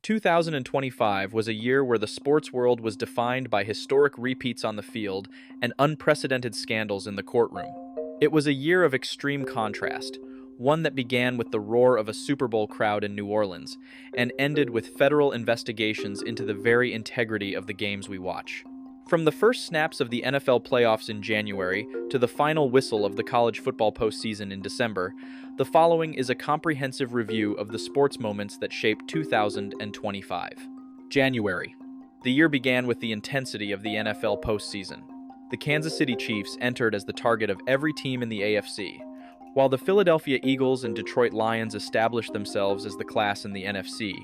2025 was a year where the sports world was defined by historic repeats on the field and unprecedented scandals in the courtroom. It was a year of extreme contrast, one that began with the roar of a Super Bowl crowd in New Orleans and ended with federal investigations into the very integrity of the games we watch. From the first snaps of the NFL playoffs in January to the final whistle of the college football postseason in December, the following is a comprehensive review of the sports moments that shaped 2025. January. The year began with the intensity of the NFL postseason. The Kansas City Chiefs entered as the target of every team in the AFC, while the Philadelphia Eagles and Detroit Lions established themselves as the class in the NFC.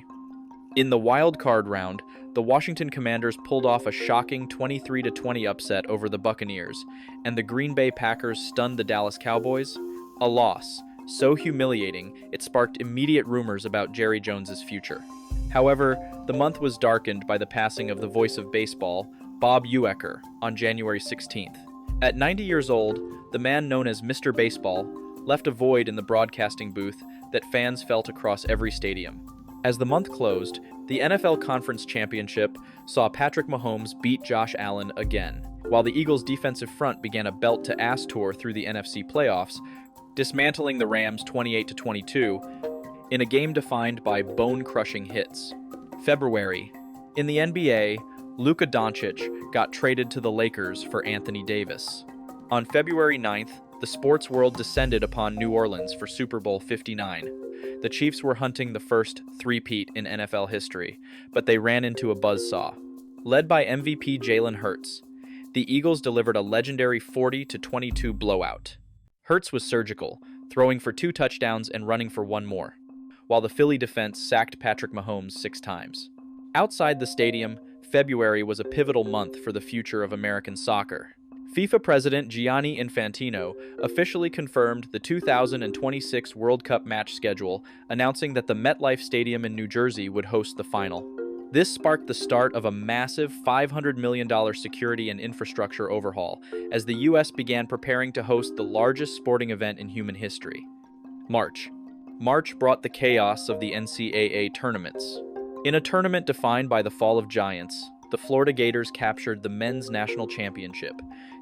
In the wild card round, the Washington Commanders pulled off a shocking 23-20 upset over the Buccaneers, and the Green Bay Packers stunned the Dallas Cowboys. A loss so humiliating it sparked immediate rumors about Jerry Jones's future. However, the month was darkened by the passing of the voice of baseball, Bob Uecker, on January 16th. At 90 years old, the man known as Mr. Baseball left a void in the broadcasting booth that fans felt across every stadium. As the month closed, the NFL Conference Championship saw Patrick Mahomes beat Josh Allen again, while the Eagles' defensive front began a belt-to-ass tour through the NFC playoffs, dismantling the Rams 28-22 in a game defined by bone-crushing hits. February. In the NBA, Luka Doncic got traded to the Lakers for Anthony Davis. On February 9th, the sports world descended upon New Orleans for Super Bowl 59. The Chiefs were hunting the first three-peat in NFL history, but they ran into a buzzsaw. Led by MVP Jalen Hurts, the Eagles delivered a legendary 40-22 blowout. Hurts was surgical, throwing for 2 touchdowns and running for 1 more, while the Philly defense sacked Patrick Mahomes 6 times. Outside the stadium, February was a pivotal month for the future of American soccer. FIFA President Gianni Infantino officially confirmed the 2026 World Cup match schedule, announcing that the MetLife Stadium in New Jersey would host the final. This sparked the start of a massive $500 million security and infrastructure overhaul, as the U.S. began preparing to host the largest sporting event in human history. March. March brought the chaos of the NCAA tournaments. In a tournament defined by the fall of giants, the Florida Gators captured the men's national championship,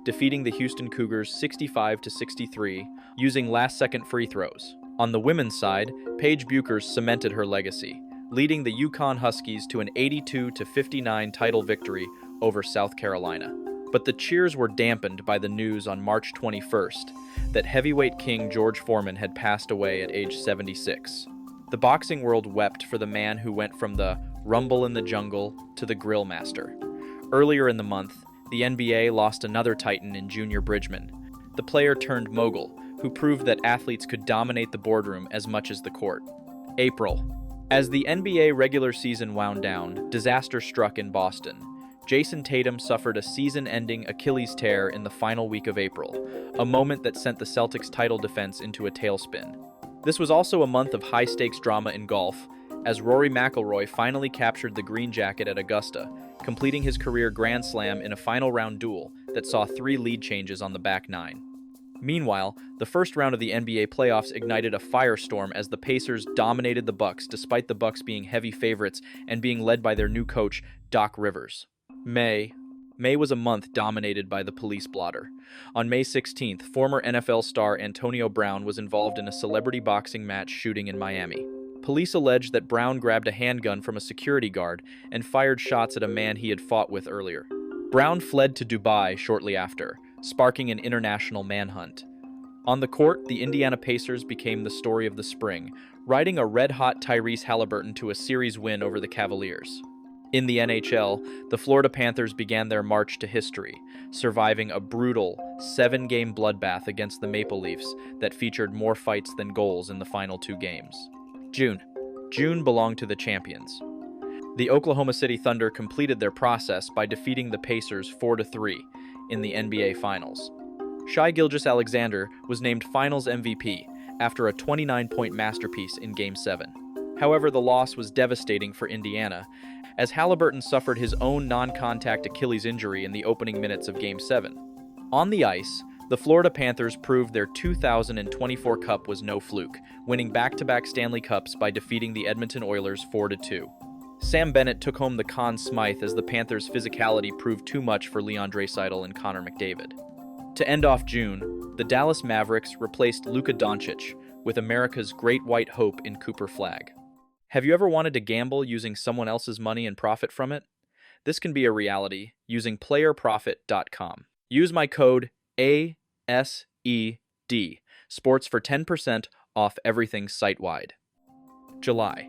defeating the Houston Cougars 65-63 using last-second free throws. On the women's side, Paige Bueckers cemented her legacy, leading the UConn Huskies to an 82-59 title victory over South Carolina. But the cheers were dampened by the news on March 21st that heavyweight king George Foreman had passed away at age 76. The boxing world wept for the man who went from the Rumble in the Jungle to the Grill Master. Earlier in the month, the NBA lost another titan in Junior Bridgman, the player turned mogul who proved that athletes could dominate the boardroom as much as the court. April. As the NBA regular season wound down, disaster struck in Boston. Jason Tatum suffered a season-ending Achilles tear in the final week of April, a moment that sent the Celtics' title defense into a tailspin. This was also a month of high-stakes drama in golf, as Rory McIlroy finally captured the green jacket at Augusta, completing his career Grand Slam in a final-round duel that saw 3 lead changes on the back 9. Meanwhile, the first round of the NBA playoffs ignited a firestorm as the Pacers dominated the Bucks despite the Bucks being heavy favorites and being led by their new coach, Doc Rivers. May was a month dominated by the police blotter. On May 16th, former NFL star Antonio Brown was involved in a celebrity boxing match shooting in Miami. Police alleged that Brown grabbed a handgun from a security guard and fired shots at a man he had fought with earlier. Brown fled to Dubai shortly after, sparking an international manhunt. On the court, the Indiana Pacers became the story of the spring, riding a red-hot Tyrese Halliburton to a series win over the Cavaliers. In the NHL, the Florida Panthers began their march to history, surviving a brutal 7-game bloodbath against the Maple Leafs that featured more fights than goals in the final 2 games. June belonged to the champions. The Oklahoma City Thunder completed their process by defeating the Pacers 4-3 in the NBA Finals. Shai Gilgeous-Alexander was named Finals MVP after a 29-point masterpiece in Game 7. However, the loss was devastating for Indiana, as Halliburton suffered his own non-contact Achilles injury in the opening minutes of Game 7. On the ice, the Florida Panthers proved their 2024 Cup was no fluke, winning back-to-back Stanley Cups by defeating the Edmonton Oilers 4-2. Sam Bennett took home the Conn Smythe as the Panthers' physicality proved too much for Leon Draisaitl and Connor McDavid. To end off June, the Dallas Mavericks replaced Luka Doncic with America's great white hope in Cooper Flagg. Have you ever wanted to gamble using someone else's money and profit from it? This can be a reality using playerprofit.com. Use my code ASED Sports for 10% off everything site-wide. July.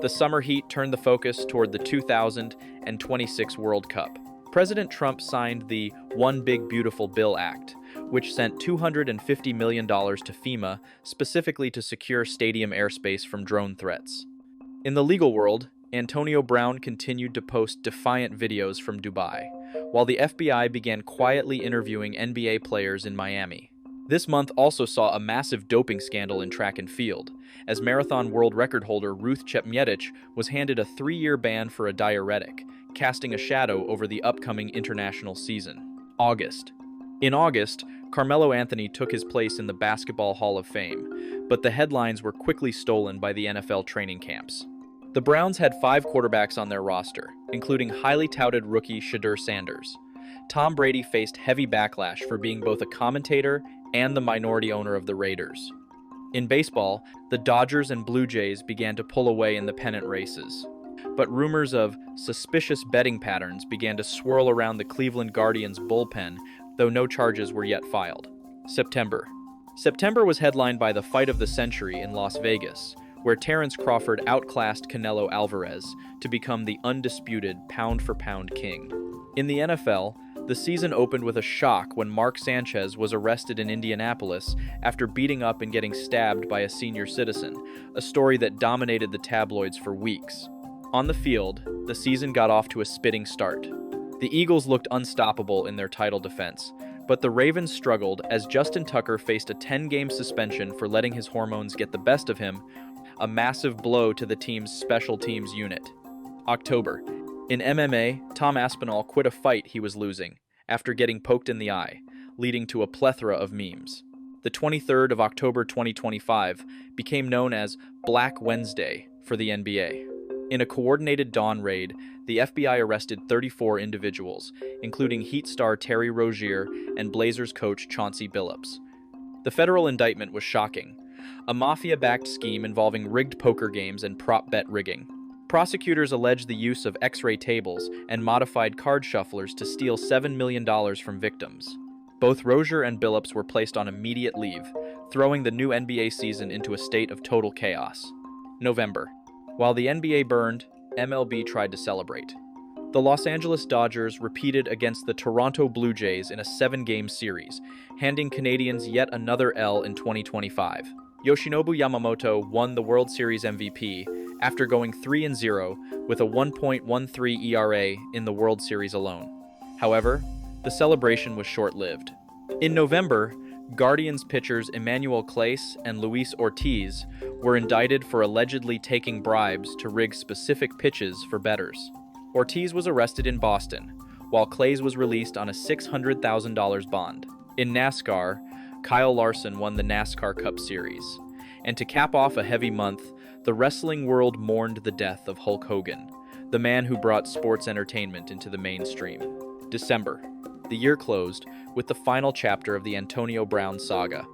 The summer heat turned the focus toward the 2026 World Cup. President Trump signed the One Big Beautiful Bill Act, which sent $250 million to FEMA specifically to secure stadium airspace from drone threats. In the legal world, Antonio Brown continued to post defiant videos from Dubai, while the FBI began quietly interviewing NBA players in Miami. This month also saw a massive doping scandal in track and field, as marathon world record holder Ruth Chepngetich was handed a 3-year ban for a diuretic, casting a shadow over the upcoming international season. August. In August, Carmelo Anthony took his place in the Basketball Hall of Fame, but the headlines were quickly stolen by the NFL training camps. The Browns had 5 quarterbacks on their roster, including highly touted rookie Shedeur Sanders. Tom Brady faced heavy backlash for being both a commentator and the minority owner of the Raiders. In baseball, the Dodgers and Blue Jays began to pull away in the pennant races. But rumors of suspicious betting patterns began to swirl around the Cleveland Guardians' bullpen, though no charges were yet filed. September. September was headlined by the fight of the century in Las Vegas, where Terrence Crawford outclassed Canelo Alvarez to become the undisputed pound-for-pound king. In the NFL, the season opened with a shock when Mark Sanchez was arrested in Indianapolis after beating up and getting stabbed by a senior citizen, a story that dominated the tabloids for weeks. On the field, the season got off to a spitting start. The Eagles looked unstoppable in their title defense, but the Ravens struggled as Justin Tucker faced a 10-game suspension for letting his hormones get the best of him, a massive blow to the team's special teams unit. October. In MMA, Tom Aspinall quit a fight he was losing after getting poked in the eye, leading to a plethora of memes. The 23rd of October 2025 became known as Black Wednesday for the NBA. In a coordinated dawn raid, the FBI arrested 34 individuals, including Heat star Terry Rozier and Blazers coach Chauncey Billups. The federal indictment was shocking, a mafia-backed scheme involving rigged poker games and prop bet rigging. Prosecutors alleged the use of X-ray tables and modified card shufflers to steal $7 million from victims. Both Rozier and Billups were placed on immediate leave, throwing the new NBA season into a state of total chaos. November. While the NBA burned, MLB tried to celebrate. The Los Angeles Dodgers repeated against the Toronto Blue Jays in a 7-game series, handing Canadians yet another L in 2025. Yoshinobu Yamamoto won the World Series MVP after going 3-0 with a 1.13 ERA in the World Series alone. However, the celebration was short-lived. In November, Guardians pitchers Emmanuel Clase and Luis Ortiz were indicted for allegedly taking bribes to rig specific pitches for bettors. Ortiz was arrested in Boston, while Clase was released on a $600,000 bond. In NASCAR, Kyle Larson won the NASCAR Cup Series. And to cap off a heavy month, the wrestling world mourned the death of Hulk Hogan, the man who brought sports entertainment into the mainstream. December. The year closed with the final chapter of the Antonio Brown saga.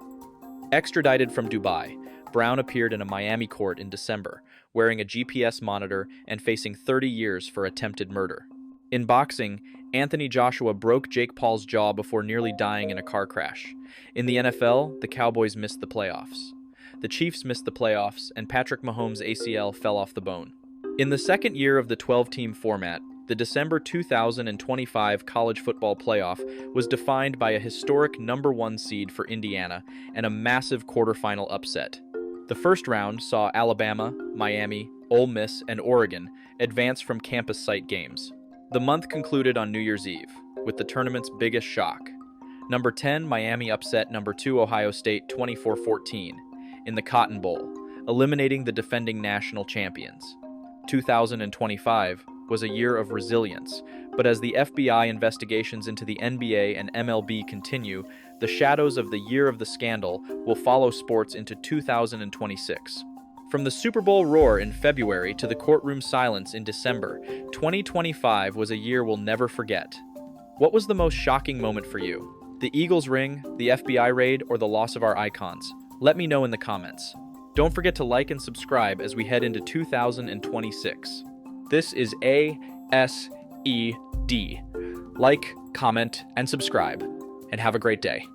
Extradited from Dubai, Brown appeared in a Miami court in December, wearing a GPS monitor and facing 30 years for attempted murder. In boxing, Anthony Joshua broke Jake Paul's jaw before nearly dying in a car crash. In the NFL, the Cowboys missed the playoffs. The Chiefs missed the playoffs, and Patrick Mahomes' ACL fell off the bone. In the second year of the 12-team format, the December 2025 college football playoff was defined by a historic number 1 seed for Indiana and a massive quarterfinal upset. The first round saw Alabama, Miami, Ole Miss, and Oregon advance from campus site games. The month concluded on New Year's Eve, with the tournament's biggest shock. Number 10, Miami upset number 2 Ohio State 24-14 in the Cotton Bowl, eliminating the defending national champions. 2025 was a year of resilience, but as the FBI investigations into the NBA and MLB continue, the shadows of the year of the scandal will follow sports into 2026. From the Super Bowl roar in February to the courtroom silence in December, 2025 was a year we'll never forget. What was the most shocking moment for you? The Eagles ring, the FBI raid, or the loss of our icons? Let me know in the comments. Don't forget to like and subscribe as we head into 2026. This is ASED. Like, comment, and subscribe, and have a great day.